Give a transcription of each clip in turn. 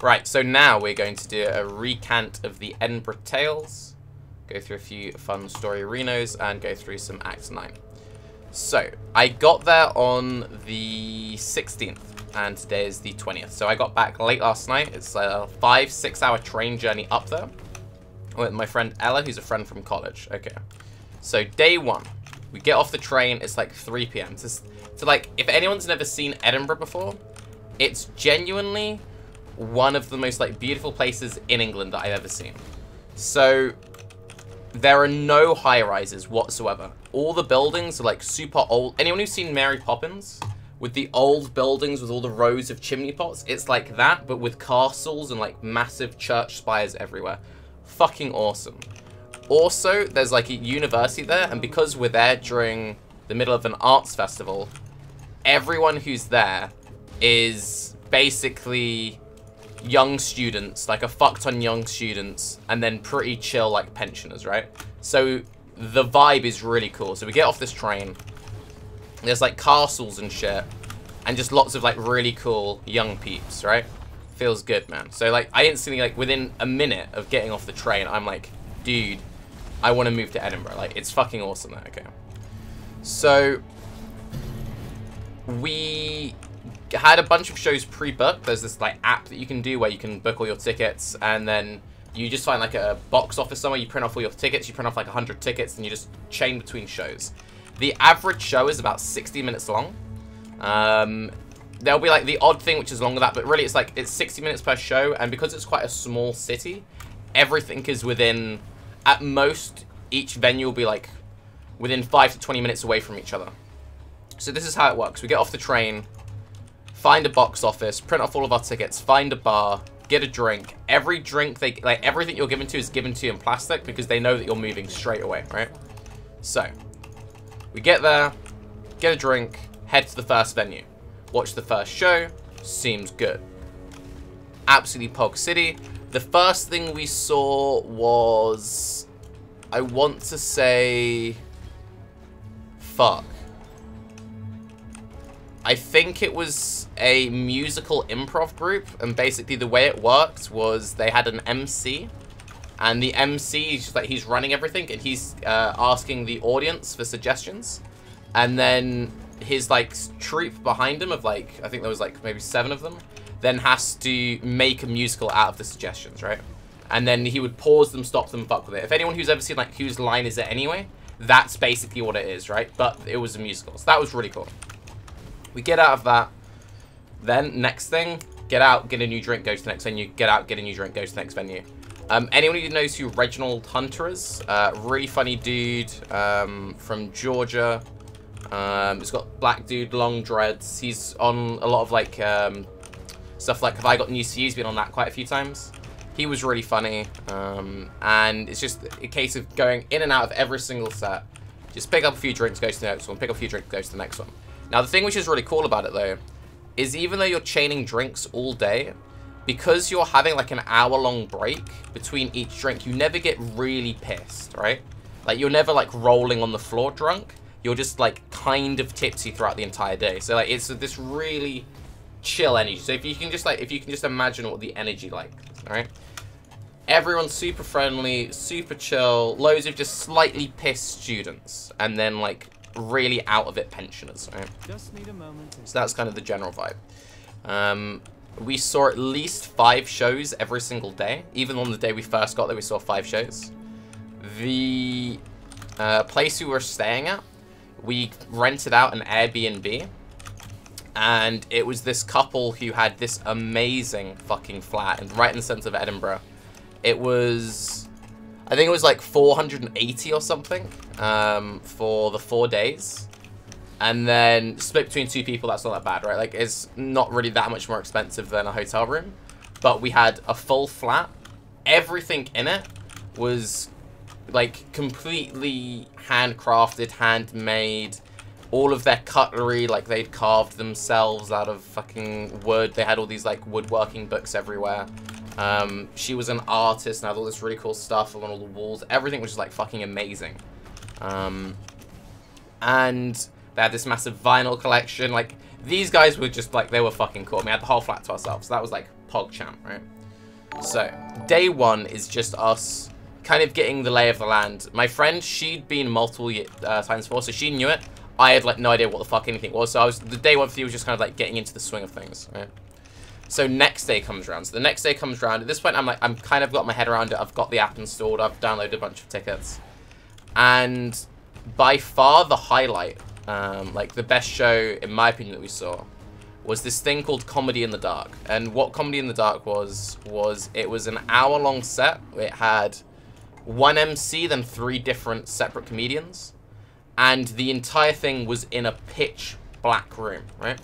Right, so now we're going to do a recant of the Edinburgh Tales, go through a few fun story arenas, and go through some Act 9. So, I got there on the 16th, and today is the 20th. So I got back late last night. It's a 5-6 hour train journey up there with my friend Ella, who's a friend from college. Okay, so day one, we get off the train. It's like 3 p.m. So like, if anyone's never seen Edinburgh before, it's genuinely one of the most like beautiful places in England that I've ever seen. So there are no high-rises whatsoever. All the buildings are like super old. Anyone who's seen Mary Poppins with the old buildings with all the rows of chimney pots, it's like that, but with castles and like massive church spires everywhere. Fucking awesome. Also, there's like a university there, and because we're there during the middle of an arts festival, everyone who's there is basically young students, like a fuck ton young students, and then pretty chill like pensioners, right? So the vibe is really cool. So we get off this train, there's like castles and shit, and just lots of like really cool young peeps, right? Feels good, man. So like I instantly, like within a minute of getting off the train, I'm like, dude, I want to move to Edinburgh. Like, it's fucking awesome there. Okay, so we had a bunch of shows pre-booked. There's this like app that you can do where you can book all your tickets, and then you just find like a box office somewhere, you print off all your tickets, you print off like 100 tickets, and you just chain between shows. The average show is about 60 minutes long. There'll be like the odd thing which is longer than that, but really it's 60 minutes per show, and because it's quite a small city, everything is within, at most, each venue will be like within 5 to 20 minutes away from each other. So this is how it works. We get off the train, find a box office, print off all of our tickets, find a bar, get a drink. Every drink, like everything you're given to is given to you in plastic because they know that you're moving straight away, right? So we get there, get a drink, head to the first venue, watch the first show. Seems good. Absolutely Pog City. The first thing we saw was, I want to say, fuck. I think it was a musical improv group, and basically the way it worked was they had an MC, and the MC is just like, he's running everything, and he's asking the audience for suggestions, and then his like troupe behind him of like, I think there was like maybe 7 of them, then has to make a musical out of the suggestions, right? And then he would pause them, stop them, fuck with it. If anyone who's ever seen like Whose Line Is It Anyway, that's basically what it is, right? But it was a musical, so that was really cool. We get out of that, then next thing, get out, get a new drink, go to the next venue, get out, get a new drink, go to the next venue. Anyone who knows who Reginald Hunter is, really funny dude from Georgia. He's got black dude, long dreads. He's on a lot of like stuff like Have I Got News for You? He's been on that quite a few times. He was really funny, and it's just a case of going in and out of every single set. Just pick up a few drinks, go to the next one, pick up a few drinks, go to the next one. Now, the thing which is really cool about it, though, is even though you're chaining drinks all day, because you're having, like, an hour-long break between each drink, you never get really pissed, right? Like, you're never, like, rolling on the floor drunk. You're just, like, kind of tipsy throughout the entire day. So, like, it's this really chill energy. So, if you can just imagine what the energy like, all right? Everyone's super friendly, super chill, loads of just slightly pissed students, and then, like, really out of it pensioners, right? Just need a moment. So that's kind of the general vibe. We saw at least 5 shows every single day. Even on the day we first got there, we saw 5 shows. The place we were staying at, we rented out an Airbnb, and it was this couple who had this amazing fucking flat and right in the center of Edinburgh. It was, I think it was like 480 or something for the 4 days. And then split between 2 people, that's not that bad, right? Like, it's not really that much more expensive than a hotel room. But we had a full flat. Everything in it was, like, completely handcrafted, handmade. All of their cutlery, like, they'd carved themselves out of fucking wood. They had all these, like, woodworking books everywhere. She was an artist and had all this really cool stuff on all the walls. Everything was just, like, fucking amazing. And they had this massive vinyl collection. Like, these guys were just, like, they were fucking cool. We had the whole flat to ourselves. So that was, like, PogChamp, right? So, day one is just us kind of getting the lay of the land. My friend, she'd been multiple times before, so she knew it. I had, like, no idea what the fuck anything was, so the day one for you was just kind of, like, getting into the swing of things, right? So next day comes around. So the next day comes around. At this point, I'm kind of got my head around it. I've got the app installed. I've downloaded a bunch of tickets. And by far the highlight, like the best show, in my opinion, that we saw, was this thing called Comedy in the Dark. And what Comedy in the Dark was it was an hour-long set. It had one MC, then 3 different separate comedians. And the entire thing was in a pitch black room, right?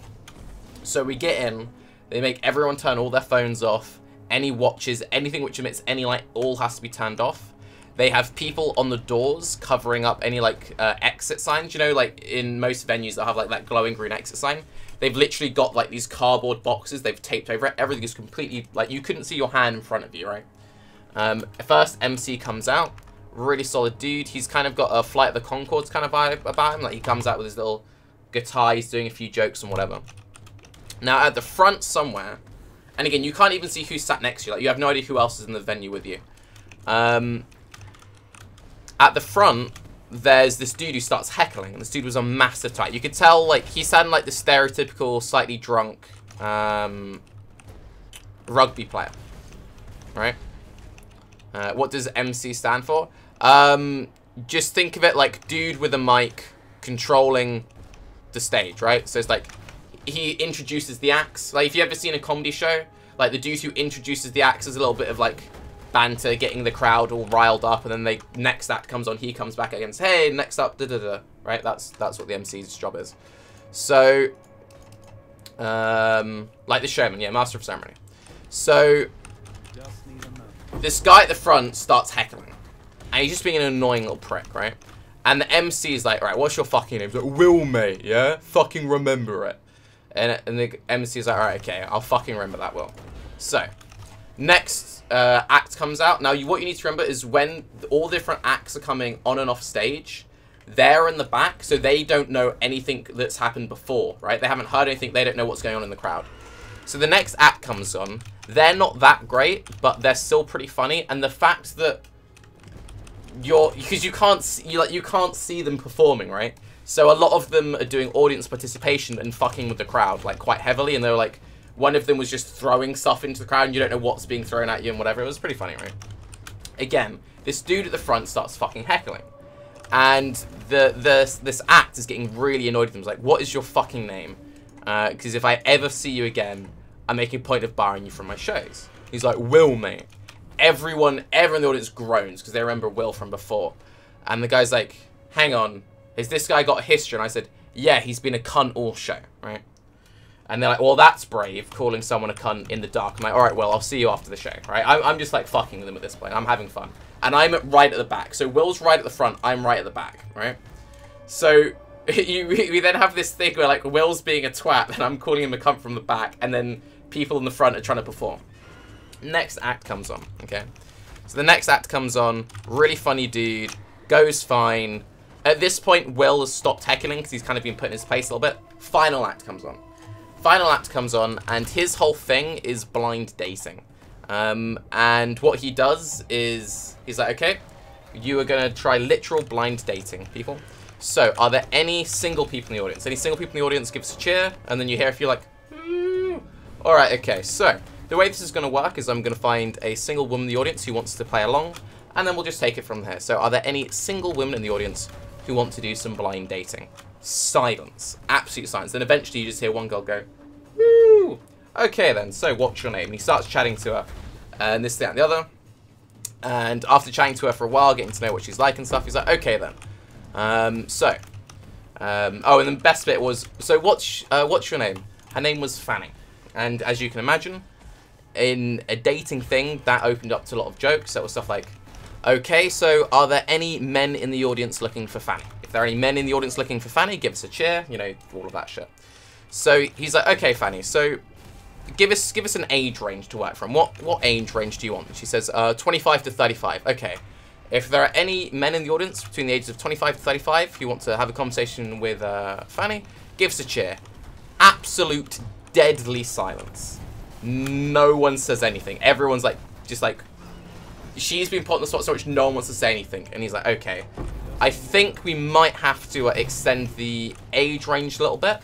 So we get in. They make everyone turn all their phones off. Any watches, anything which emits any light, all has to be turned off. They have people on the doors covering up any, like, exit signs. You know, like, in most venues that have, like, that glowing green exit sign. They've literally got, like, these cardboard boxes they've taped over it. Everything is completely, like, you couldn't see your hand in front of you, right? First MC comes out. Really solid dude. He's kind of got a Flight of the Conchords kind of vibe about him. Like, he comes out with his little guitar. He's doing a few jokes and whatever. Now, at the front somewhere, and again, you can't even see who's sat next to you. Like, you have no idea who else is in the venue with you. At the front, there's this dude who starts heckling, and this dude was a massive type. You could tell, like, he sounded like the stereotypical, slightly drunk rugby player, right? What does MC stand for? Just think of it like dude with a mic controlling the stage, right? So it's like, he introduces the acts. Like, if you've ever seen a comedy show, like, the dude who introduces the acts is a little bit of, like, banter, getting the crowd all riled up, and then the next act comes on, he comes back against, hey, next up, da-da-da, right? That's what the MC's job is. So, like the showman, yeah, master of ceremony. So, this guy at the front starts heckling, and he's just being an annoying little prick, right? And the MC's like, right, what's your fucking name? He's like, Will, mate, yeah? Fucking remember it. And the MC's like, alright, okay, I'll fucking remember that, Will. So, next act comes out. Now, what you need to remember is when all different acts are coming on and off stage, they're in the back, so they don't know anything that's happened before, right? They haven't heard anything, they don't know what's going on in the crowd. So the next act comes on. They're not that great, but they're still pretty funny. And the fact that because you can't see them performing, right? So a lot of them are doing audience participation and fucking with the crowd, like, quite heavily. And they were like, one of them was just throwing stuff into the crowd, and you don't know what's being thrown at you and whatever. It was pretty funny, right? Again, this dude at the front starts fucking heckling. And this act is getting really annoyed with him. He's like, what is your fucking name? Because if I ever see you again, I'm making a point of barring you from my shows. He's like, Will, mate. Everyone in the audience groans because they remember Will from before. And the guy's like, hang on, has this guy got a history? And I said, yeah, he's been a cunt all show, right? And they're like, well, that's brave, calling someone a cunt in the dark. I'm like, all right, well, I'll see you after the show, right? I'm just, like, fucking with them at this point. I'm having fun. And I'm right at the back. So Will's right at the front. I'm right at the back, right? So we then have this thing where, like, Will's being a twat, and I'm calling him a cunt from the back, and then people in the front are trying to perform. Next act comes on, okay? So the next act comes on. Really funny dude. Goes fine. At this point, Will has stopped heckling because he's kind of been put in his place a little bit. Final act comes on. Final act comes on, and his whole thing is blind dating. And what he does is, he's like, okay, you are going to try literal blind dating, people. So, are there any single people in the audience? Any single people in the audience, give us a cheer, and then you hear if you're like, Alright, okay, so, the way this is going to work is I'm going to find a single woman in the audience who wants to play along, and then we'll just take it from there. So, are there any single women in the audience who want to do some blind dating? Silence. Absolute silence. Then eventually you just hear one girl go, woo! Okay then, so what's your name? And he starts chatting to her, and this, that, and the other. And after chatting to her for a while, getting to know what she's like and stuff, he's like, okay then. Oh, and the best bit was, so what's your name? Her name was Fanny. And as you can imagine, in a dating thing, that opened up to a lot of jokes. That was stuff like, okay, so are there any men in the audience looking for Fanny? If there are any men in the audience looking for Fanny, give us a cheer, you know, all of that shit. So he's like, okay, Fanny, so give us an age range to work from. What age range do you want? She says, 25 to 35. Okay. If there are any men in the audience between the ages of 25 to 35 who want to have a conversation with Fanny, give us a cheer. Absolute deadly silence. No one says anything. Everyone's like, just like, she's been put on the spot so much, no one wants to say anything. And he's like, okay, I think we might have to extend the age range a little bit.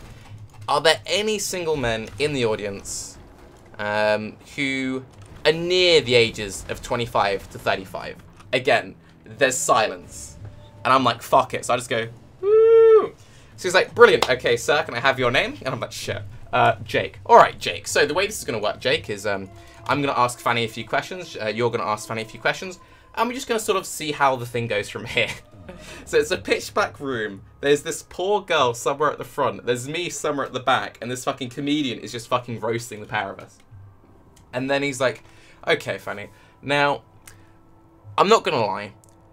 Are there any single men in the audience who are near the ages of 25 to 35? Again, there's silence. And I'm like, fuck it. So I just go, woo. So he's like, brilliant. Okay, sir, can I have your name? And I'm like, sure. Jake. All right, Jake. So the way this is going to work, Jake, is I'm going to ask Fanny a few questions. You're going to ask Fanny a few questions. And we're just going to sort of see how the thing goes from here. So it's a pitch black room. There's this poor girl somewhere at the front. There's me somewhere at the back. And this fucking comedian is just fucking roasting the pair of us. And then he's like, okay, Fanny. Now, I'm not going to lie.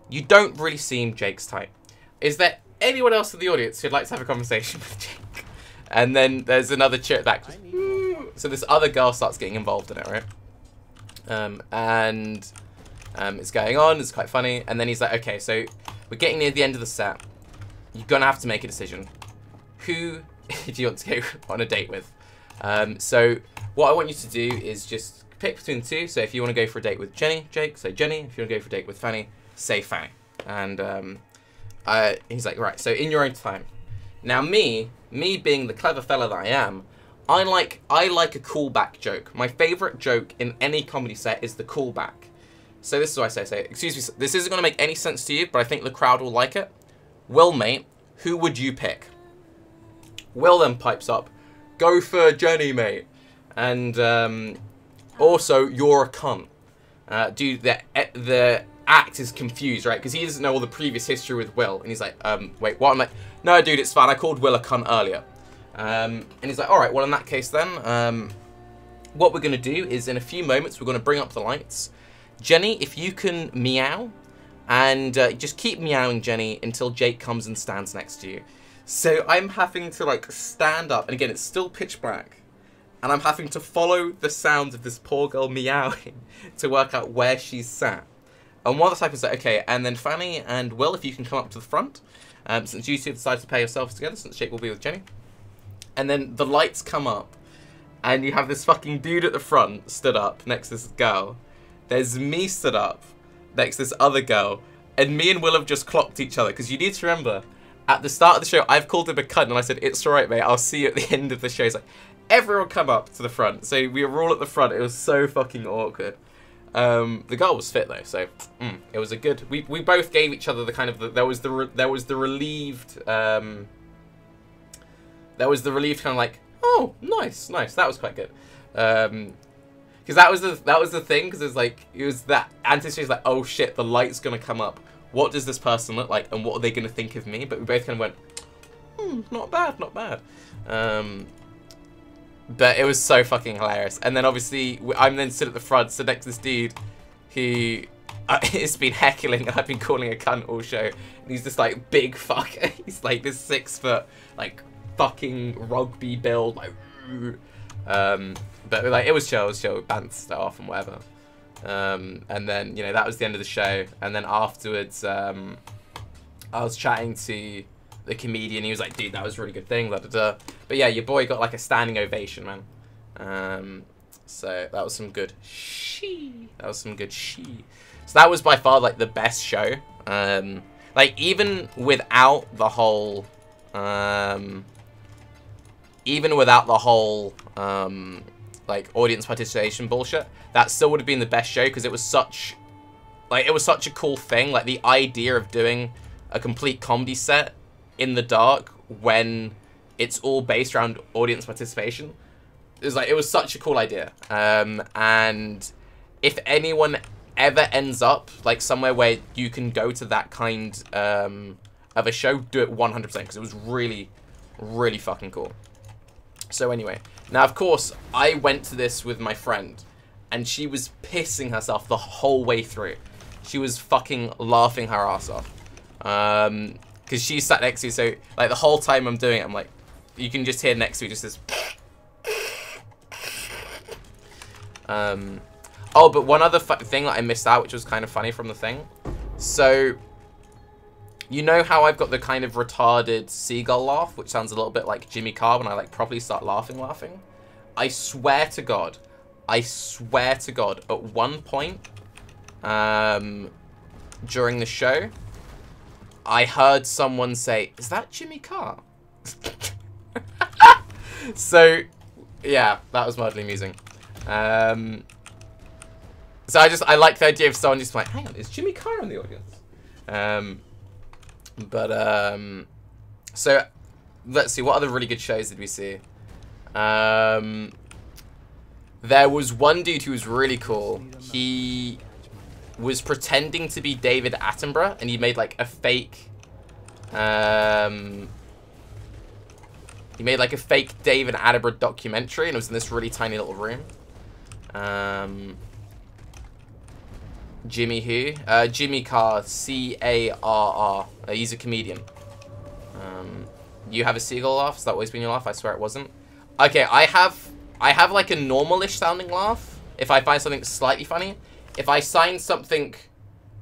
You don't really seem Jake's type. Is there anyone else in the audience who'd like to have a conversation with Jake? And then there's another cheer at the back. So this other girl starts getting involved in it, right? It's going on. It's quite funny. And then he's like, okay, so we're getting near the end of the set. You're going to have to make a decision. Who do you want to go on a date with? So what I want you to do is just pick between the two. So if you want to go for a date with Jenny, Jake, say Jenny. If you want to go for a date with Fanny, say Fanny. And he's like, right, so in your own time. Now me being the clever fella that I am, I like a callback joke. My favourite joke in any comedy set is the callback. So this is what I say, excuse me, this isn't going to make any sense to you, but I think the crowd will like it. Will, mate, who would you pick? Will then pipes up, go for Jenny, mate. And also, you're a cunt. Dude, the act is confused, right? Because he doesn't know all the previous history with Will. And he's like, wait, what? I'm like, no, dude, it's fine. I called Will a cunt earlier. And he's like, all right, well, in that case then, what we're going to do is in a few moments, we're going to bring up the lights. Jenny, if you can meow, and just keep meowing, Jenny, until Jake comes and stands next to you. So I'm having to, like, stand up. And again, it's still pitch black. And I'm having to follow the sound of this poor girl meowing to work out where she's sat. And while this happens, like, okay, and then Fanny and Will, if you can come up to the front, since you two decided to pair yourselves together, since Jake will be with Jenny. And then the lights come up, and you have this fucking dude at the front stood up next to this girl. There's me stood up next to this other girl, and me and Will have just clocked each other. Because you need to remember, at the start of the show, I've called him a cunt, and I said, it's alright, mate, I'll see you at the end of the show. He's like, everyone come up to the front. So we were all at the front. It was so fucking awkward. The girl was fit though, so it was a good. We both gave each other the kind of there was the relieved kind of like, oh, nice. That was quite good. Because that was the thing. Because it was that anticipation, like, oh shit, the light's gonna come up. What does this person look like, and what are they gonna think of me? But we both kind of went, not bad. But it was so fucking hilarious. And then obviously, I'm then stood at the front, so next to this dude who has been heckling, and I've been calling a cunt all show. And he's just like, big fucker. He's like this 6 foot, like, fucking rugby build, like, but like, it was chill, we bounced it off and whatever. And then, you know, that was the end of the show. And then afterwards, I was chatting to the comedian. He was like, dude, that was a really good thing, But yeah, your boy got like a standing ovation, man. So that was some good So that was by far like the best show. Like even without the whole like audience participation bullshit, that still would have been the best show, because it was such a cool thing. Like the idea of doing a complete comedy set in the dark when it's all based around audience participation. It was such a cool idea. And if anyone ever ends up like somewhere where you can go to that kind of a show, do it 100%, because it was really, really fucking cool. So anyway, now of course I went to this with my friend, and she was pissing herself the whole way through. She was fucking laughing her ass off. Because she sat next to me, so like the whole time I'm doing it, I'm like, you can just hear next to me just this. Oh, but one other thing that I missed out, which was kind of funny from the thing. So, you know how I've got the kind of retarded seagull laugh, which sounds a little bit like Jimmy Carr when I like properly start laughing. I swear to God, I swear to God, at one point during the show, I heard someone say, "Is that Jimmy Carr?" So, yeah, that was mildly amusing. So I like the idea of someone just like, hang on, is Jimmy Carr in the audience? So let's see, what other really good shows did we see? There was one dude who was really cool. He was pretending to be David Attenborough, and he made like a fake David Attenborough documentary, and it was in this really tiny little room. Jimmy who? Jimmy Carr, C-A-R-R. He's a comedian. You have a seagull laugh? Has that always been your laugh? I swear it wasn't. Okay, I have like a normal-ish sounding laugh if I find something slightly funny. If I find something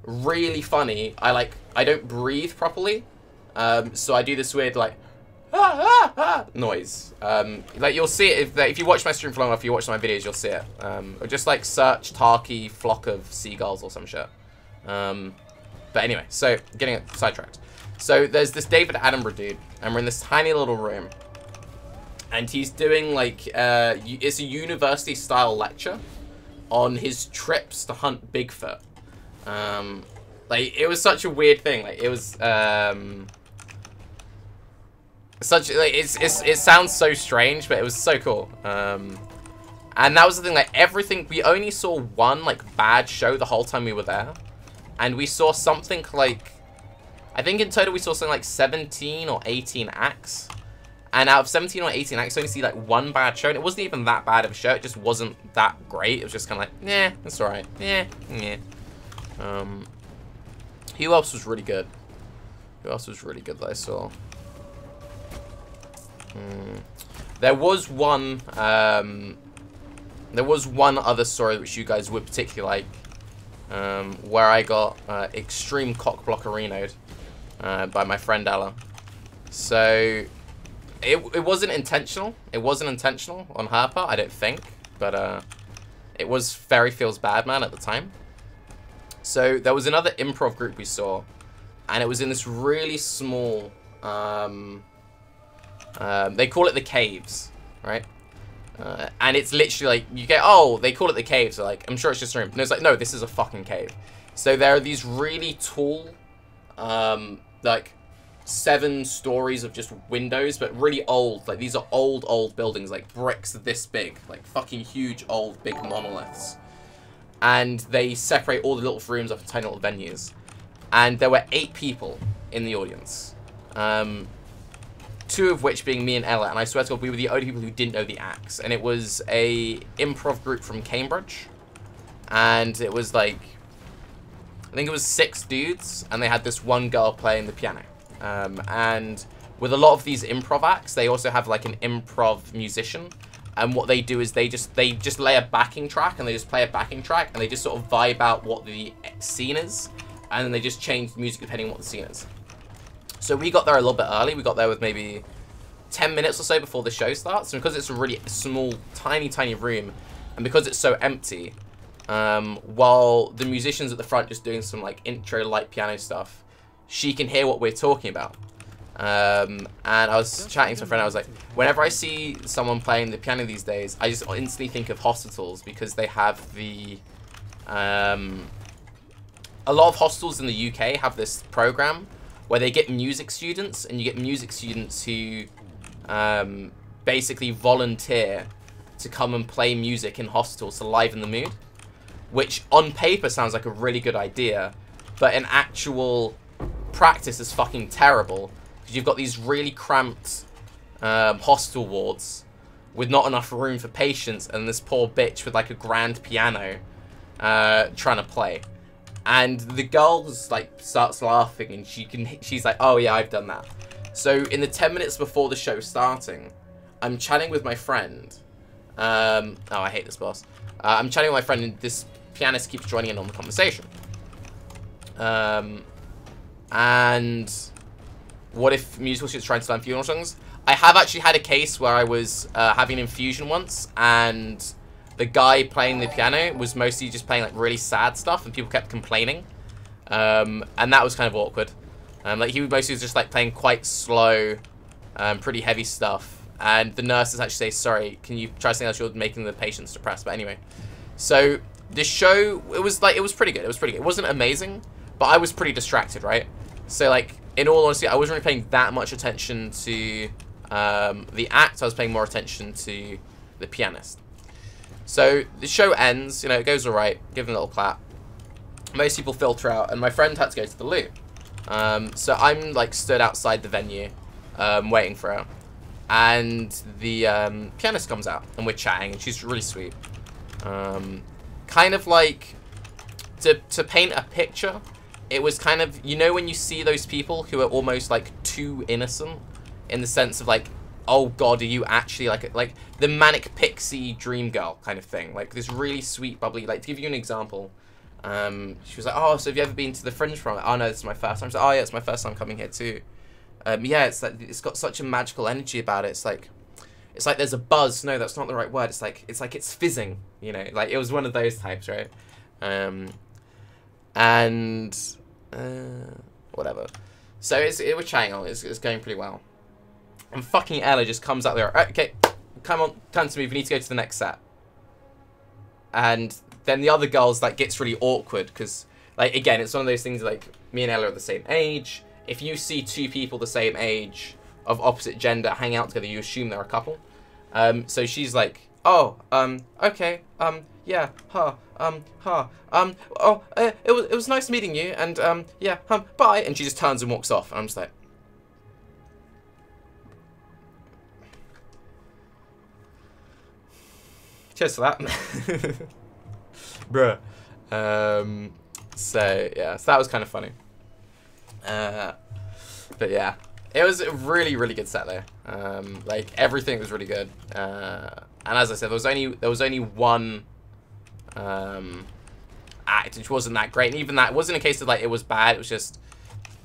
really funny, I don't breathe properly. So I do this weird like noise. Like you'll see it if you watch my stream for long enough, if you watch my videos, you'll see it. Or just like search Tarke flock of seagulls or some shit. But anyway, so getting sidetracked. So there's this David Attenborough dude, and we're in this tiny little room, and he's doing like it's a university style lecture on his trips to hunt Bigfoot. Like it was such a weird thing. Like it was such like it sounds so strange, but it was so cool. And that was the thing. Like everything, we only saw one like bad show the whole time we were there, and we saw something like, I think in total we saw something like 17 or 18 acts. And out of 17 or 18 acts, I only see like one bad show. And it wasn't even that bad of a show. It just wasn't that great. It was just kind of like, yeah, it's alright. Yeah. Who else was really good? Who else was really good that I saw? There was one other story which you guys would particularly like, where I got extreme cock blockerinoed by my friend Ella. So it wasn't intentional. It wasn't intentional on her part, I don't think. But it was very feels bad, man, at the time. So there was another improv group we saw, and it was in this really small. They call it the caves, right? And it's literally like, you get, oh, they call it the caves. So like, I'm sure it's just a room. And it's like, no, this is a fucking cave. So there are these really tall, like 7 stories of just windows, but really old. Like these are old buildings, like bricks this big, like fucking huge, old, big monoliths. And they separate all the little rooms up into tiny little venues. And there were 8 people in the audience. 2 of which being me and Ella, and I swear to God, we were the only people who didn't know the acts. And it was a improv group from Cambridge, and it was like, I think it was 6 dudes, and they had this one girl playing the piano. And with a lot of these improv acts, they also have like an improv musician, and what they do is they just lay a backing track, and they just play a backing track, and they just sort of vibe out what the scene is, and then they just change the music depending on what the scene is. So we got there a little bit early. We got there with maybe 10 minutes or so before the show starts. And because it's a really small, tiny room, and because it's so empty, while the musician's at the front just doing some like intro light piano stuff, she can hear what we're talking about. And I was chatting to a friend. I was like, whenever I see someone playing the piano these days, I just instantly think of hospitals, because they have the... a lot of hostels in the UK have this program where they get music students, and you get music students who basically volunteer to come and play music in hostels to liven the mood, which on paper sounds like a really good idea, but in actual practice is fucking terrible, because you've got these really cramped hostel wards with not enough room for patients, and this poor bitch with like a grand piano trying to play. And the girl like starts laughing, and she's like, oh yeah, I've done that. So in the 10 minutes before the show starting, I'm chatting with my friend. Oh, I hate this boss. I'm chatting with my friend, and this pianist keeps joining in on the conversation. And what if musical students trying to learn funeral songs? I have actually had a case where I was having an infusion once, and the guy playing the piano was mostly just playing like really sad stuff, and people kept complaining. And that was kind of awkward. Like he mostly was just like playing quite slow, pretty heavy stuff. And the nurses actually say, sorry, can you try something else? You're making the patients depressed. But anyway, so this show, it was pretty good. It was pretty good. It wasn't amazing, but I was pretty distracted, right? So like, in all honesty, I wasn't really paying that much attention to the act. I was paying more attention to the pianist. So the show ends, you know, it goes all right. Give them a little clap. Most people filter out, and my friend had to go to the loo. So I'm like stood outside the venue, waiting for her. And the pianist comes out, and we're chatting, and she's really sweet. Kind of like, to paint a picture, it was kind of, you know when you see those people who are almost like too innocent, in the sense of like, oh god, are you actually like the manic pixie dream girl kind of thing, like this really sweet, bubbly, like to give you an example, she was like, oh, so have you ever been to the Fringe from it? Oh no, this is my first time. I was like, oh yeah, it's my first time coming here too. Yeah, it's like, it's got such a magical energy about it. It's like there's a buzz. No, that's not the right word. It's like it's fizzing, you know, like it was one of those types, right? And whatever. So it was chatting on. It's going pretty well. And fucking Ella just comes out there. Okay, come on, come to me. We need to go to the next set. And then the other girls like gets really awkward because like again, it's one of those things like me and Ella are the same age. If you see two people the same age of opposite gender hanging out together, you assume they're a couple. So she's like, oh, okay, yeah, oh, it was nice meeting you, and yeah, bye. And she just turns and walks off. And I'm just like, cheers for that, bruh. So yeah, so that was kind of funny. But yeah, it was a really, really good set there. Like everything was really good. And as I said, there was only one act which wasn't that great, and even that, it wasn't a case of like it was bad. It was just,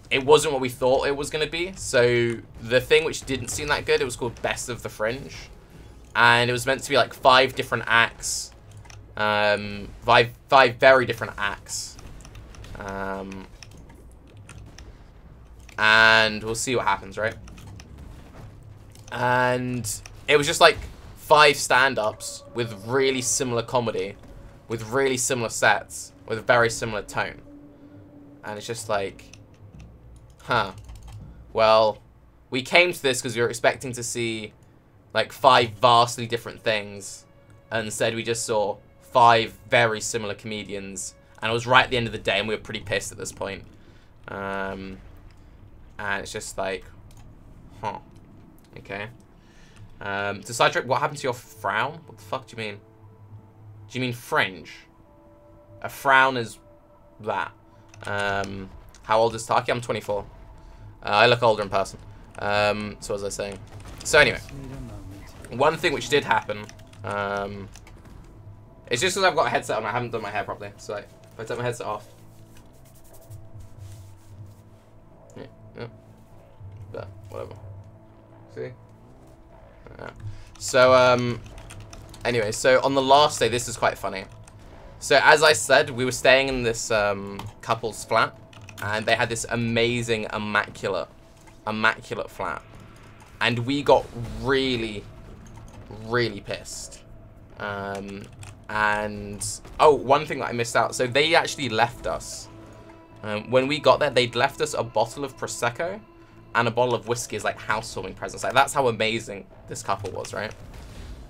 it wasn't what we thought it was gonna be. So the thing which didn't seem that good, it was called Best of the Fringe, and it was meant to be like 5 different acts, 5 very different acts. And we'll see what happens, right? And it was just like 5 stand-ups with really similar comedy, with really similar sets, with a very similar tone. And it's just like, huh. Well, we came to this because we were expecting to see like 5 vastly different things, and instead we just saw 5 very similar comedians, and it was right at the end of the day, and we were pretty pissed at this point. And it's just like, huh, okay. To sidetrack, what happened to your frown? What the fuck do you mean? Do you mean fringe? A frown is that. How old is Tarke? I'm 24. I look older in person. So what was I saying? So anyway, one thing which did happen, it's just because I've got a headset on, I haven't done my hair properly. So like, if I take my headset off, yeah. But whatever. See? Yeah. So anyway, so on the last day, this is quite funny. So as I said, we were staying in this couple's flat, and they had this amazing, immaculate flat, and we got really, really pissed. And oh, one thing that I missed out. So they actually left us. When we got there, they'd left us a bottle of Prosecco and a bottle of whiskey as like housewarming presents. Like that's how amazing this couple was, right?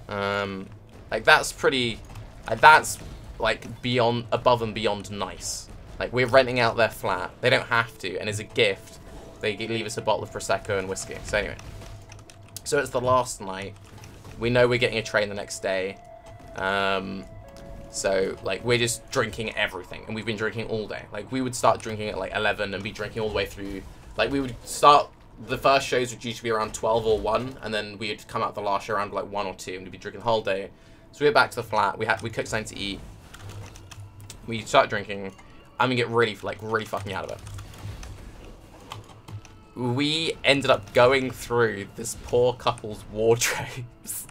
Like that's pretty, that's like beyond, above and beyond nice. Like we're renting out their flat. They don't have to, and as a gift, they leave us a bottle of Prosecco and whiskey. So anyway, so it's the last night. We know we're getting a train the next day. So like we're just drinking everything, and we've been drinking all day. Like we would start drinking at like 11 and be drinking all the way through. Like we would start, the first shows would usually be around 12 or 1, and then we'd come out the last show around like 1 or 2, and we'd be drinking the whole day. So we went back to the flat. We cooked something to eat. We start drinking. I'm gonna get really fucking out of it. We ended up going through this poor couple's wardrobes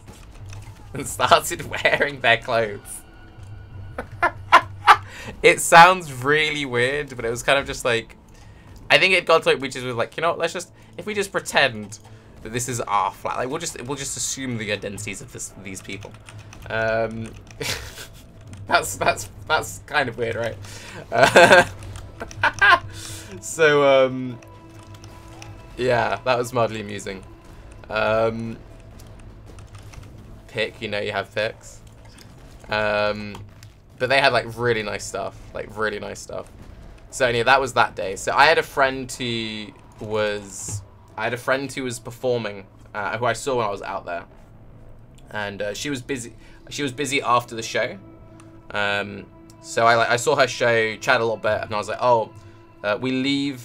and started wearing their clothes. It sounds really weird, but it was kind of just like, I think it got to like, we just were like, you know what, let's just, if we just pretend that this is our flat, like we'll just assume the identities of these people. That's kind of weird, right? So yeah, that was mildly amusing. Pick, you know, you have picks. But they had like really nice stuff, So anyway, that was that day. So I had a friend who was performing, who I saw when I was out there, and she was busy. She was busy after the show. So I saw her show, chat a little bit, and I was like, oh, we leave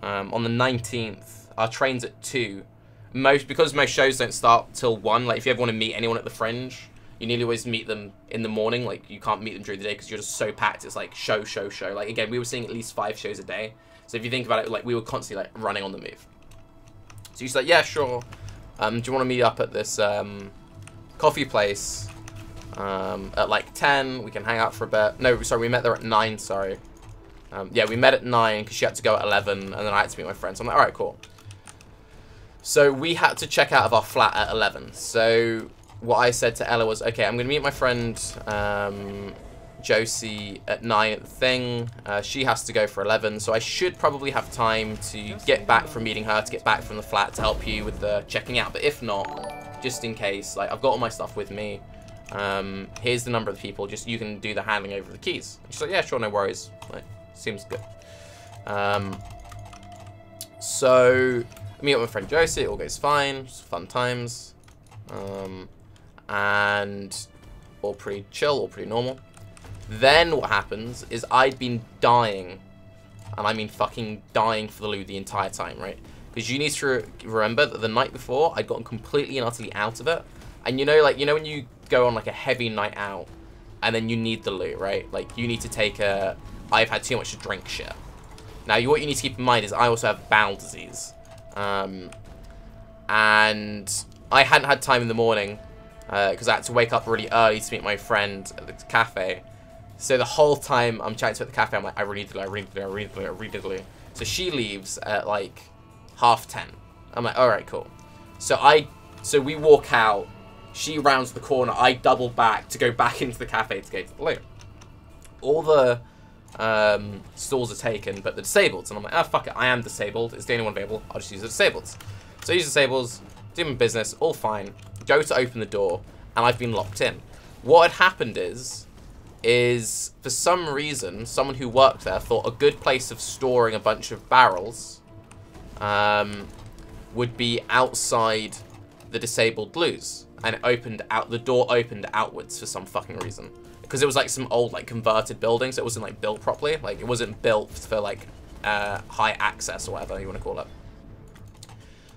on the 19th. Our train's at 2. Because most shows don't start till 1. Like if you ever want to meet anyone at the Fringe, you nearly always meet them in the morning. Like you can't meet them during the day because you're just so packed. It's like show. Like again, we were seeing at least 5 shows a day. So if you think about it, like we were constantly like running on the move. So she's like, yeah, sure. Do you want to meet up at this coffee place at like 10? We can hang out for a bit. No, sorry, we met there at 9. Sorry. Yeah, we met at 9 because she had to go at 11, and then I had to meet my friends. So I'm like, all right, cool. So we had to check out of our flat at 11. So what I said to Ella was, okay, I'm going to meet my friend Josie at 9 at the thing. She has to go for 11, so I should probably have time to get back from meeting her, to get back from the flat to help you with the checking out. But if not, just in case, like I've got all my stuff with me. Here's the number of the people. Just you can do the handing over the keys. And she's like, yeah, sure, no worries. Like, seems good. So I meet up with my friend Josie. It all goes fine. It's fun times. And all pretty chill, all pretty normal. Then what happens is I'd been dying, and I mean fucking dying for the loo the entire time, right? Because you need to remember that the night before I'd gotten completely and utterly out of it. And you know, like, you know when you go on like a heavy night out and then you need the loo, right? Like you need to take a I've had too much to drink shit. Now what you need to keep in mind is I also have bowel disease. And I hadn't had time in the morning because I had to wake up really early to meet my friend at the cafe. So the whole time I'm chatting to her at the cafe, I'm like, I really need to loo. So she leaves at like 10:30. I'm like, all right, cool. So we walk out. She rounds the corner. I double back to go back into the cafe to go to the loo. All the stalls are taken, but the disabled. And I'm like, oh, fuck it. I am disabled. Is the only one available? I'll just use the disabled. So I use disabled, do my business, all fine. Go to open the door, and I've been locked in. What had happened is for some reason, someone who worked there thought a good place of storing a bunch of barrels would be outside the disabled loos. And the door opened outwards for some fucking reason. Because it was like some old like converted building, so it wasn't like built properly. Like it wasn't built for like high access or whatever you want to call it.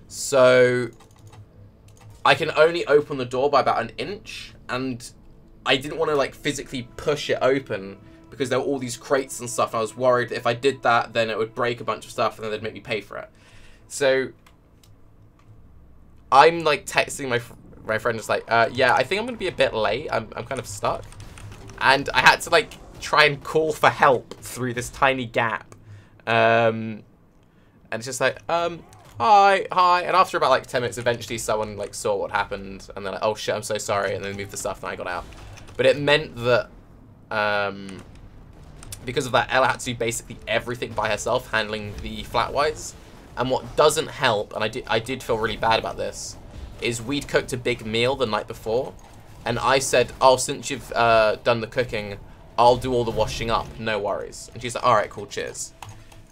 So I can only open the door by about an inch, and I didn't want to like physically push it open because there were all these crates and stuff. And I was worried that if I did that, then it would break a bunch of stuff and then they'd make me pay for it. So I'm like texting my friend just like, yeah, I think I'm gonna be a bit late. I'm kind of stuck. And I had to like try and call for help through this tiny gap. And it's just like, hi. And after about like 10 minutes, eventually someone like saw what happened. And they're like, oh shit, I'm so sorry. And then moved the stuff and I got out. But it meant that, because of that, Ella had to do basically everything by herself, handling the flat-whites. And what doesn't help, and I did feel really bad about this, is we'd cooked a big meal the night before. And I said, oh, since you've done the cooking, I'll do all the washing up, no worries. And she's like, all right, cool, cheers.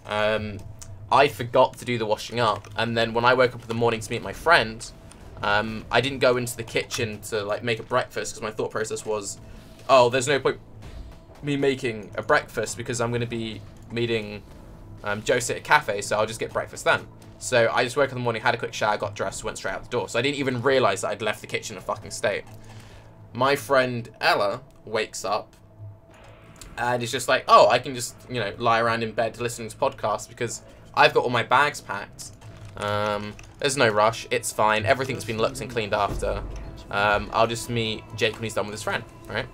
I forgot to do the washing up, and then when I woke up in the morning to meet my friend, I didn't go into the kitchen to like make a breakfast because my thought process was, oh, there's no point me making a breakfast because I'm going to be meeting Josie at a cafe, so I'll just get breakfast then. So I just woke up in the morning, had a quick shower, got dressed, went straight out the door. So I didn't even realize that I'd left the kitchen in a fucking state. My friend Ella wakes up and is just like, oh, I can just, you know, lie around in bed listening to podcasts because I've got all my bags packed. There's no rush. It's fine. Everything's been looked and cleaned after. I'll just meet Jake when he's done with his friend, right?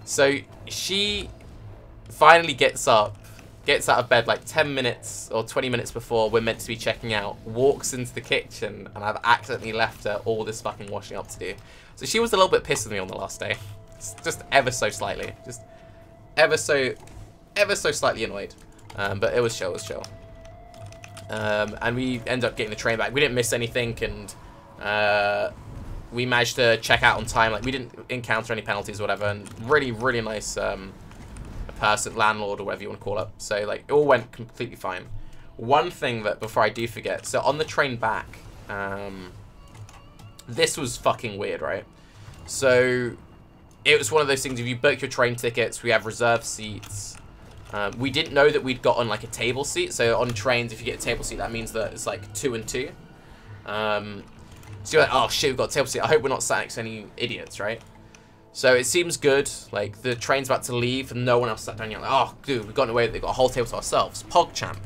So she finally gets out of bed like 10 minutes or 20 minutes before we're meant to be checking out, walks into the kitchen, and I've accidentally left her all this fucking washing up to do. So she was a little bit pissed with me on the last day. Just ever so slightly. Just ever so slightly annoyed. But it was chill, and we ended up getting the train back. We didn't miss anything, and we managed to check out on time. Like, we didn't encounter any penalties or whatever, and really, really nice person, landlord, or whatever you want to call it. So, like, it all went completely fine. One thing that, before I do forget, so on the train back, this was fucking weird, right? So, it was one of those things, if you book your train tickets, we have reserved seats. We didn't know that we'd gotten, like, a table seat. So, on trains, if you get a table seat, that means that it's, like, 2 and 2. So you're like, oh shit, we've got a table seat. I hope we're not sat next to any idiots, right? So it seems good. Like, the train's about to leave and no one else sat down. You're like, oh, dude, we've gotten away. They've got a whole table to ourselves. PogChamp.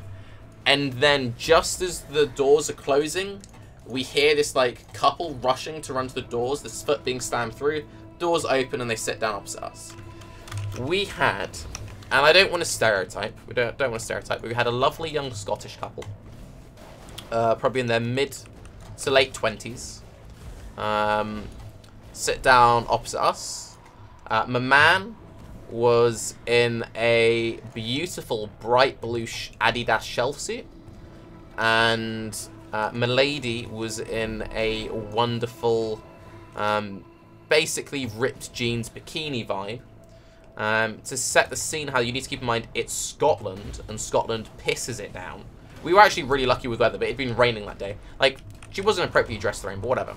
And then just as the doors are closing, we hear this, like, couple rushing to run to the doors. This foot being slammed through. Doors open and they sit down opposite us. We had, and I don't want to stereotype. We don't want to stereotype, but we had a lovely young Scottish couple. Probably in their mid to late 20s. Sit down opposite us. My man was in a beautiful bright blue Adidas shelf suit, and my lady was in a wonderful basically ripped jeans bikini vibe. To set the scene, how you need to keep in mind, it's Scotland, and Scotland pisses it down. We were actually really lucky with weather, but it'd been raining that day. Like, she wasn't appropriately dressed for rain, but whatever.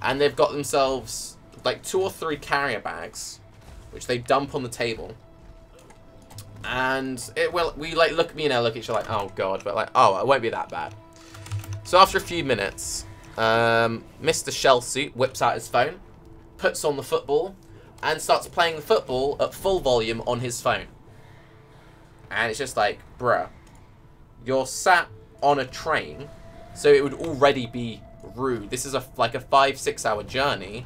And they've got themselves, like, 2 or 3 carrier bags, which they dump on the table. And, we, like, look at me and I look at each other like, oh, God. But, like, oh, it won't be that bad. So, after a few minutes, Mr. Shell Suit whips out his phone, puts on the football, and starts playing the football at full volume on his phone. And it's just like, bruh, you're sat on a train, so it would already be rude. This is like a 5-6 hour journey.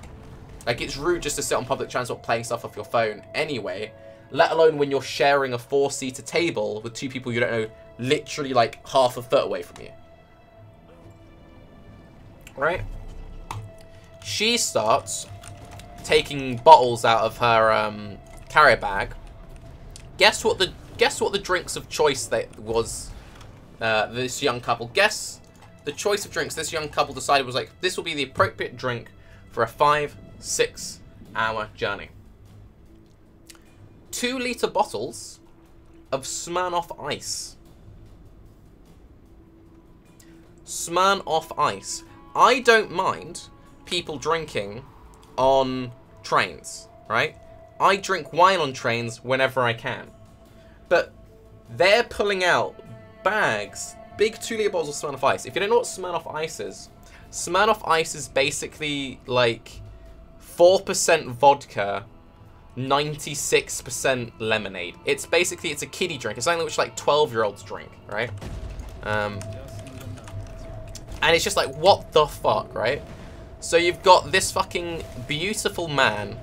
Like, it's rude just to sit on public transport playing stuff off your phone anyway, let alone when you're sharing a 4-seater table with 2 people you don't know, literally like half a foot away from you. Right? She starts taking bottles out of her carrier bag. Guess what the drinks of choice that was this young couple. Guess the choice of drinks this young couple decided was like, this will be the appropriate drink for a 5-6 hour journey. 2-litre bottles of Smirnoff Ice. Smirnoff Ice. I don't mind people drinking on trains, right? I drink wine on trains whenever I can. But they're pulling out bags, big 2-litre bottles of Smirnoff Ice. If you don't know what Smirnoff Ice is basically like 4% vodka, 96% lemonade. It's basically, it's a kiddie drink. It's something which like 12-year-olds drink, right? And it's just like, what the fuck, right? So you've got this fucking beautiful man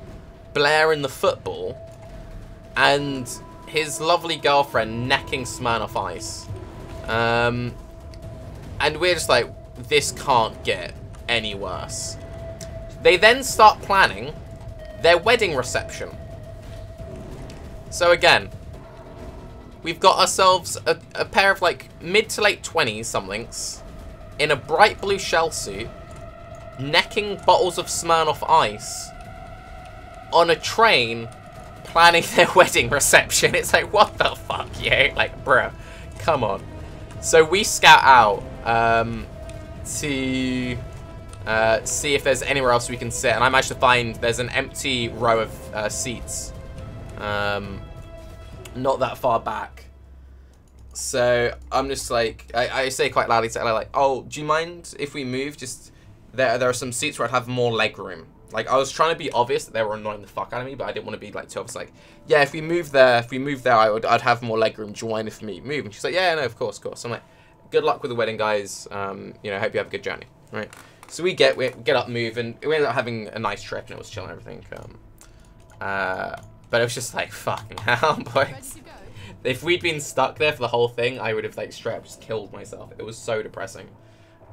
blaring the football and his lovely girlfriend necking Smirnoff Ice. And we're just like, this can't get any worse. They then start planning their wedding reception. So again, we've got ourselves a pair of like mid to late 20s somethings in a bright blue shell suit, necking bottles of Smirnoff Ice on a train, planning their wedding reception. It's like, what the fuck, yeah? Like, bruh, come on. So we scout out to see if there's anywhere else we can sit, and I managed to find there's an empty row of seats, not that far back. So I'm just like, I say quite loudly to Ella, like, oh, do you mind if we move? Just there are some seats where I'd have more leg room. Like, I was trying to be obvious that they were annoying the fuck out of me, but I didn't want to be like too obvious. Like, yeah, if we move there, I'd have more leg room. Do you mind if we move? And she's like, yeah, no, of course. I'm like, good luck with the wedding, guys. You know, hope you have a good journey. Right. So we get up, move, and we ended up having a nice trip, and it was chill and everything. But it was just like, fucking hell, boys. If we'd been stuck there for the whole thing, I would have like straight up just killed myself. It was so depressing.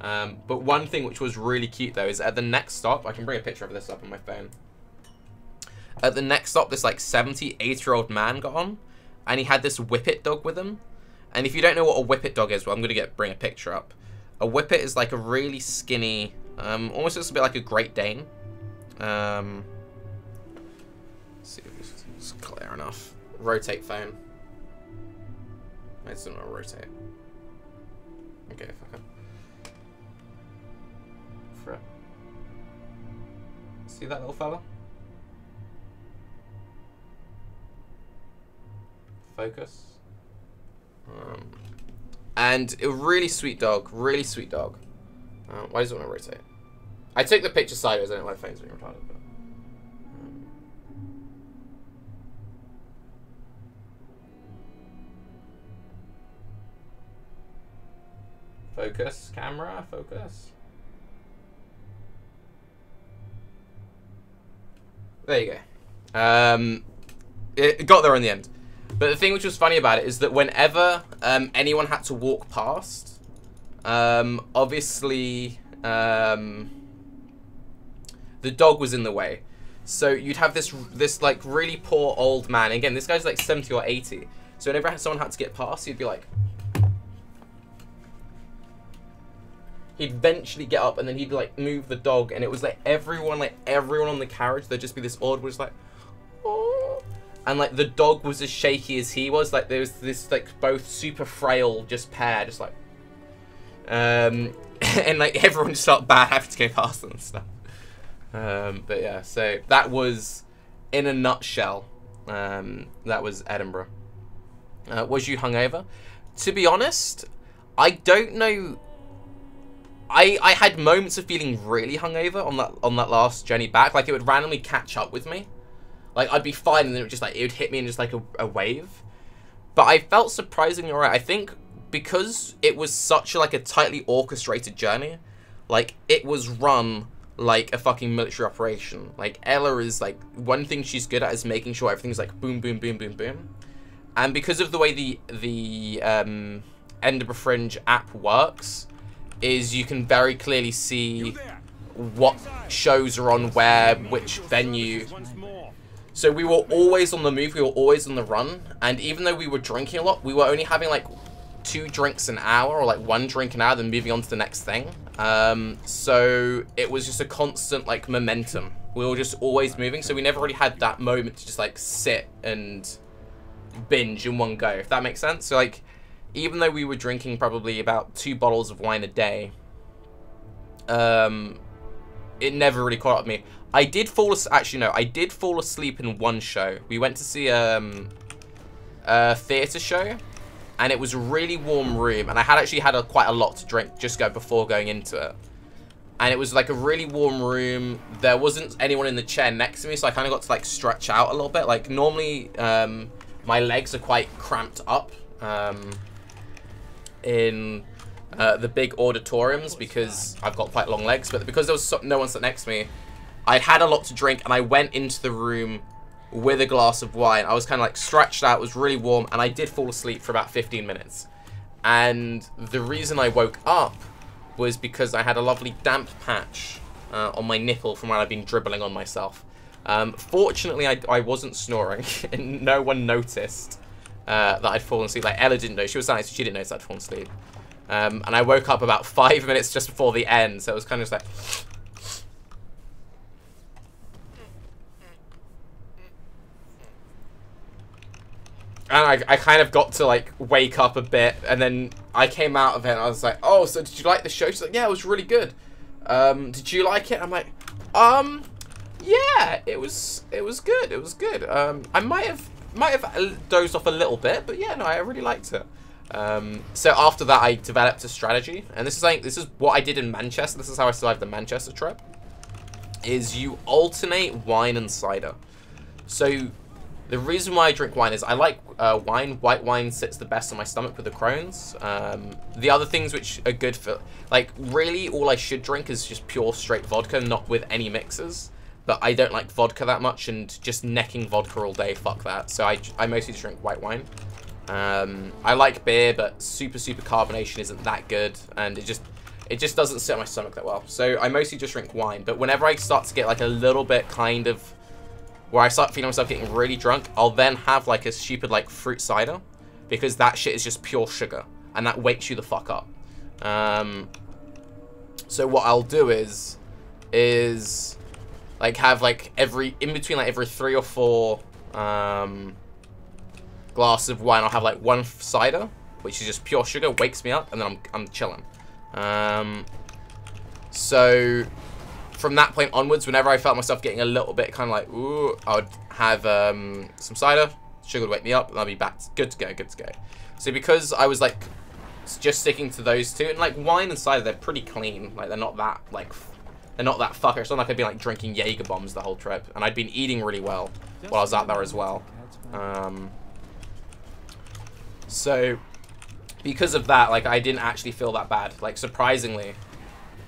But one thing which was really cute though is at the next stop, I can bring a picture of this up on my phone. At the next stop, this like 78-year-old man got on, and he had this whippet dog with him. And if you don't know what a whippet dog is, well, I'm gonna bring a picture up. A whippet is like a really skinny, almost looks a bit like a Great Dane. Let's see if it's clear enough. Rotate phone. I still not rotate. Okay, fuck it. For it. See that little fella? Focus. And a really sweet dog. Really sweet dog. Why does it want to rotate? I took the picture sideways. I don't know why the phone's being retarded. But, focus, camera, focus. There you go. It got there in the end. But the thing which was funny about it is that whenever anyone had to walk past, obviously the dog was in the way. So you'd have this like really poor old man. Again, this guy's like 70 or 80. So whenever someone had to get past, he'd be like, he'd eventually get up and then he'd like move the dog, and it was like everyone on the carriage, there'd just be this odd was like, oh. And like the dog was as shaky as he was. Like there was this like both super frail just pair, just like, and like everyone just felt bad having to go past them and stuff. But yeah, so that was, in a nutshell, that was Edinburgh. Was you hungover? To be honest, I don't know. I had moments of feeling really hungover on that last journey back. Like it would randomly catch up with me. Like, I'd be fine, and then it would hit me in just, like, a wave. But I felt surprisingly alright. I think because it was such, like, a tightly orchestrated journey, like, it was run like a fucking military operation. Like, Ella is, like, one thing she's good at is making sure everything's, like, boom, boom, boom, boom, boom. And because of the way the Edinburgh Fringe app works, is you can very clearly see what shows are on where, which venue. So we were always on the move, we were always on the run, and even though we were drinking a lot, we were only having like 2 drinks an hour, or like 1 drink an hour, then moving on to the next thing. So it was just a constant like momentum. We were just always moving, so we never really had that moment to just like sit and binge in one go, if that makes sense. So like, even though we were drinking probably about 2 bottles of wine a day, it never really caught up with me. I did fall asleep in one show. We went to see a theatre show, and it was a really warm room, and I had actually had quite a lot to drink before going into it. And it was like a really warm room. There wasn't anyone in the chair next to me, so I kind of got to like stretch out a little bit. Like normally, my legs are quite cramped up in the big auditoriums because I've got quite long legs. But because there was no one sat next to me, I'd had a lot to drink, and I went into the room with a glass of wine. I was kind of like stretched out, it was really warm, and I did fall asleep for about 15 minutes. And the reason I woke up was because I had a lovely damp patch on my nipple from when I'd been dribbling on myself. Fortunately, I wasn't snoring, and no one noticed that I'd fallen asleep. Like, Ella didn't know. She was nice, so she didn't notice I'd fallen asleep. And I woke up about 5 minutes just before the end, so it was kind of just like... And I kind of got to, like, wake up a bit, and then I came out of it, and I was like, oh, so did you like the show? She's like, yeah, it was really good. Did you like it? I'm like, yeah, it was good, it was good. I might have dozed off a little bit, but yeah, no, I really liked it. So after that, I developed a strategy, and this is what I did in Manchester. This is how I survived the Manchester trip, is you alternate wine and cider. So The reason why I drink wine is I like wine. White wine sits the best on my stomach with the Crohn's. The other things which are good for, like, really all I should drink is just pure straight vodka, not with any mixers. But I don't like vodka that much, and just necking vodka all day, fuck that. So I mostly just drink white wine. I like beer, but super carbonation isn't that good, and it just doesn't sit on my stomach that well. So I mostly just drink wine. But whenever I start to get like a little bit kind of where I start feeling myself getting really drunk, I'll then have like a stupid like fruit cider, because that shit is just pure sugar, and that wakes you the fuck up. So what I'll do is like have like in between like every 3 or 4 glass of wine, I'll have like one cider, which is just pure sugar, wakes me up, and then I'm chilling. So from that point onwards, whenever I felt myself getting a little bit kind of like, ooh, I would have some cider, sugar would wake me up, and I'll be back, good to go. So because I was like just sticking to those two, and like wine and cider, they're pretty clean, like they're not that fucker. It's not like I'd be like drinking Jaeger bombs the whole trip, and I'd been eating really well while I was out there as well. So because of that, like I didn't actually feel that bad. Like surprisingly,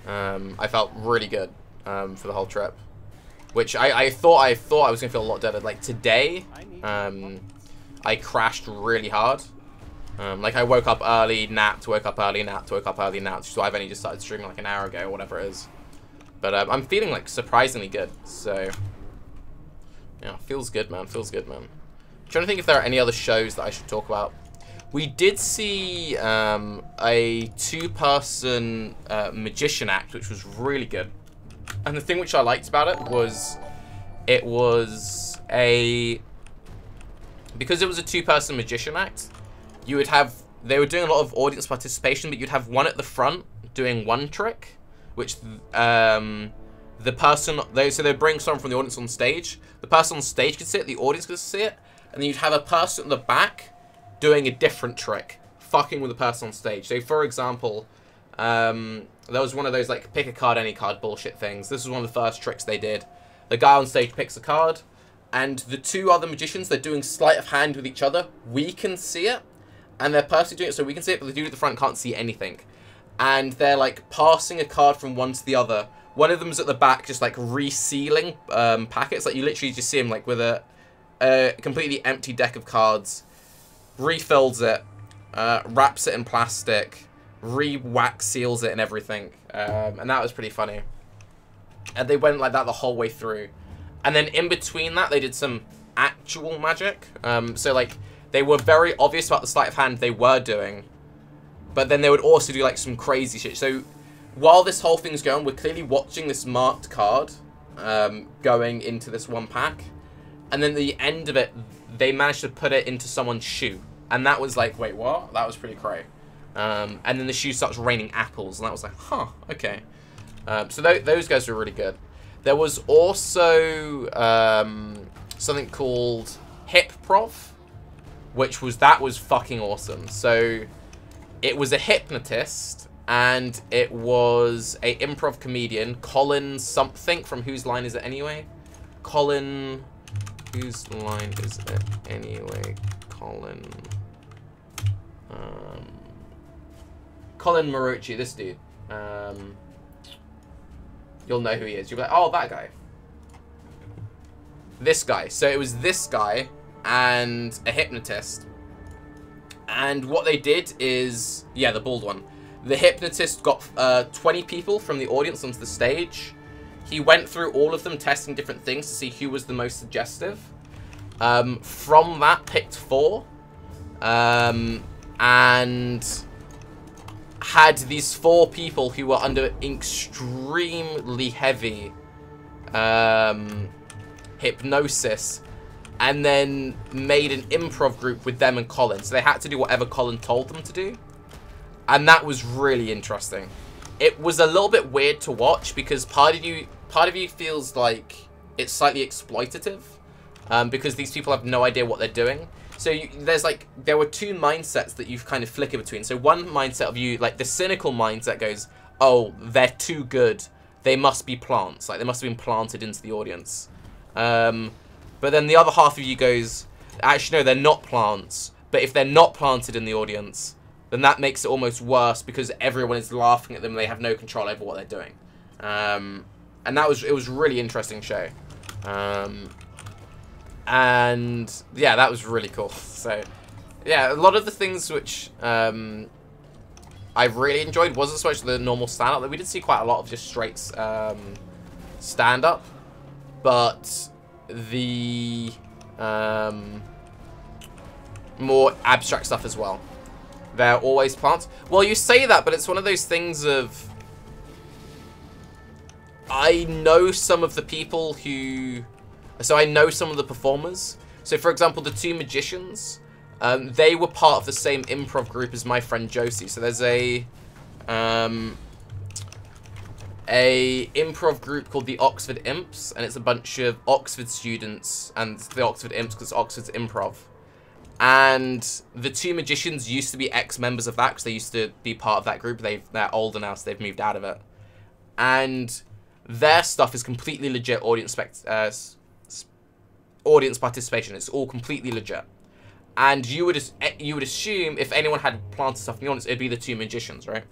I felt really good for the whole trip, which I thought I was gonna feel a lot better. Like today, I crashed really hard. Like I woke up early, napped, woke up early, napped, woke up early, napped. So I've only just started streaming like an hour ago or whatever it is. But I'm feeling like surprisingly good. So yeah, feels good, man. Feels good, man. I'm trying to think if there are any other shows that I should talk about. We did see a 2-person magician act, which was really good. And the thing which I liked about it was because it was a 2-person magician act, they were doing a lot of audience participation, but you'd have one at the front doing one trick, which so they'd bring someone from the audience on stage. The person on stage could see it, the audience could see it, and then you'd have a person at the back doing a different trick, fucking with the person on stage. So, for example, there was one of those, like, pick a card, any card bullshit things. This was one of the first tricks they did. The guy on stage picks a card, and the 2 other magicians, they're doing sleight of hand with each other. We can see it, and they're personally doing it so we can see it, but the dude at the front can't see anything. And they're, like, passing a card from one to the other. One of them's at the back just, like, resealing packets. Like, you literally just see him, like, with a completely empty deck of cards, refills it, wraps it in plastic, wax seals it and everything, and that was pretty funny. And they went like that the whole way through, and then in between that they did some actual magic. So like they were very obvious about the sleight of hand they were doing, but then they would also do like some crazy shit. So while this whole thing's going, we're clearly watching this marked card going into this one pack, and then at the end of it they managed to put it into someone's shoe. And that was like, wait, what? That was pretty cray. And then the shoe starts raining apples. And that was like, huh, okay. So those guys were really good. There was also something called Hip Prof, that was fucking awesome. So it was a hypnotist, and it was a improv comedian, Colin something, from Whose Line Is It Anyway? Colin... Whose Line Is It Anyway? Colin Marucci, this dude. You'll know who he is. You'll be like, oh, that guy. This guy. So it was this guy and a hypnotist. And what they did is... Yeah, the bald one. The hypnotist got 20 people from the audience onto the stage. He went through all of them, testing different things to see who was the most suggestive. From that, picked 4. And had these 4 people who were under extremely heavy hypnosis, and then made an improv group with them and Colin. So they had to do whatever Colin told them to do. And that was really interesting. It was a little bit weird to watch because part of you feels like it's slightly exploitative, because these people have no idea what they're doing. So there were 2 mindsets that you've kind of flicker between. So one mindset of you, like the cynical mindset goes, oh, they're too good. They must be plants. Like they must have been planted into the audience. But then the other half of you goes, Actually, no, they're not plants. But if they're not planted in the audience, then that makes it almost worse because everyone is laughing at them and they have no control over what they're doing. And it was a really interesting show. And yeah, that was really cool. So yeah, a lot of the things which I really enjoyed wasn't so much the normal stand-up. We did see quite a lot of just straight stand-up, but the more abstract stuff as well. They're always plants. Well, you say that, but it's one of those things of... I know some of the people who... So I know some of the performers. So, for example, the two magicians, they were part of the same improv group as my friend Josie. So there's a improv group called the Oxford Imps, and it's a bunch of Oxford students and the Oxford Imps because Oxford's improv. And the two magicians used to be ex-members of that because they used to be part of that group. They're older now, so they've moved out of it. And their stuff is completely legit audience participation. It's all completely legit. And you would assume if anyone had planted stuff in the audience, it'd be the two magicians, right?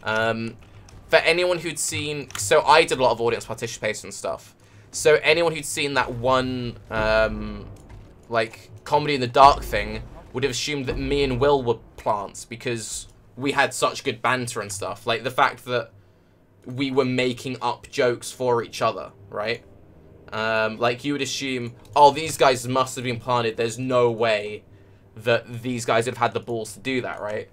For anyone who'd seen... So I did a lot of audience participation stuff. So anyone who'd seen that one, like, Comedy in the Dark thing would have assumed that me and Will were plants because we had such good banter and stuff. Like, the fact that we were making up jokes for each other, right? Like, you would assume, oh, these guys must have been planted. There's no way that these guys would have had the balls to do that, right?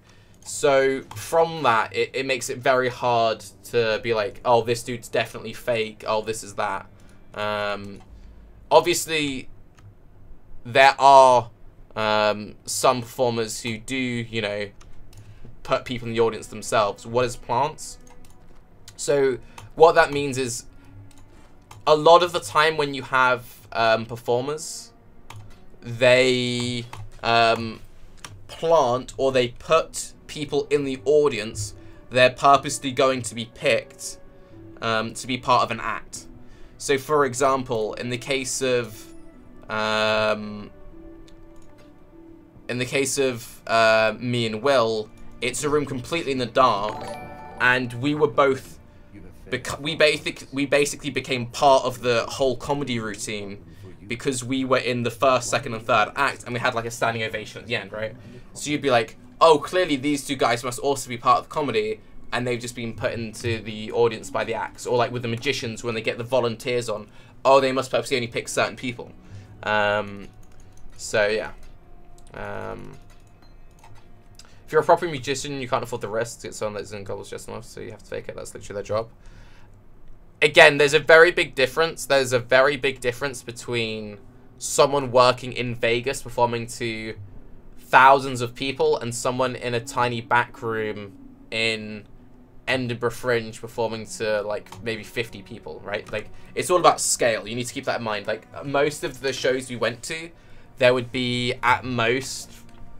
So, from that, it makes it very hard to be like, oh, this dude's definitely fake. Oh, this is that. Obviously, there are some performers who do, you know, put people in the audience themselves. What is plants? So, what that means is, a lot of the time when you have performers, they plant or they put people in the audience. They're purposely going to be picked to be part of an act. So, for example, in the case of me and Will, it's a room completely in the dark, and we were both. We basically became part of the whole comedy routine because we were in the first, second, and third act, and we had like a standing ovation at the end, right? So you'd be like, oh, clearly these two guys must also be part of comedy, and they've just been put into the audience by the acts. Or like with the magicians, when they get the volunteers on, oh, they must purposely only pick certain people. So yeah. If you're a proper magician, you can't afford the risk to get someone that's in goggles just enough, so you have to fake it. That's literally their job. Again, there's a very big difference. There's a very big difference between someone working in Vegas performing to thousands of people and someone in a tiny back room in Edinburgh Fringe performing to like maybe 50 people, right? Like, it's all about scale. You need to keep that in mind. Like, most of the shows we went to, there would be at most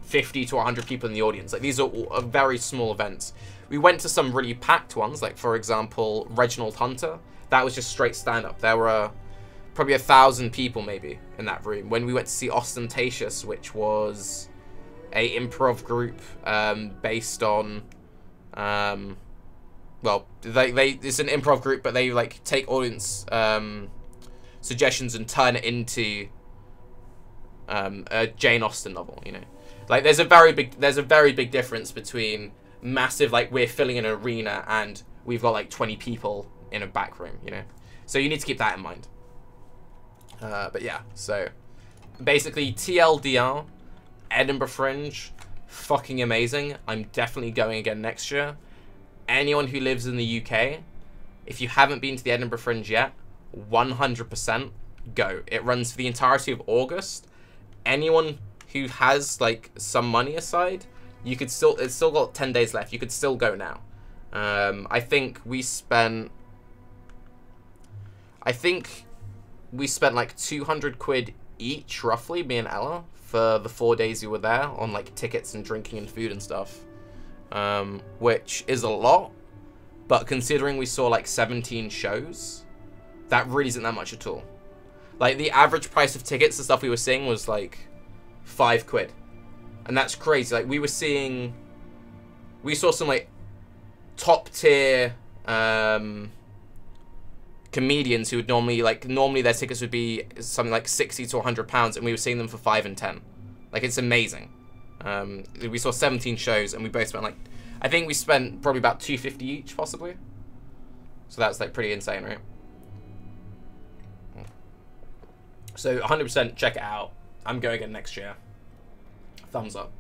50 to 100 people in the audience. Like, these are all very small events. We went to some really packed ones, like, for example, Reginald Hunter. That was just straight stand-up. There were probably 1,000 people, maybe, in that room. When we went to see Ostentatious, which was a improv group based on... well, it's an improv group, but they, like, take audience suggestions and turn it into a Jane Austen novel, you know? Like, there's a very big difference between massive, like, we're filling an arena and we've got like 20 people in a back room, you know? So you need to keep that in mind. But yeah, so basically TLDR, Edinburgh Fringe, fucking amazing. I'm definitely going again next year. Anyone who lives in the UK, if you haven't been to the Edinburgh Fringe yet, 100% go. It runs for the entirety of August. Anyone who has like some money aside, you could still, it's still got 10 days left. You could still go now. I think we spent like 200 quid each, roughly, me and Ella, for the 4 days we were there on like tickets and drinking and food and stuff. Which is a lot, but considering we saw like 17 shows, that really isn't that much at all. Like, the average price of tickets, the stuff we were seeing was like £5. And that's crazy. Like, we saw some, like, top tier comedians who would normally their tickets would be something like £60 to £100, and we were seeing them for 5 and 10. Like, it's amazing. We saw 17 shows, and we both spent, like, I think we spent probably about $250 each, possibly. So that's, like, pretty insane, right? So 100% check it out. I'm going again next year. Thumbs up.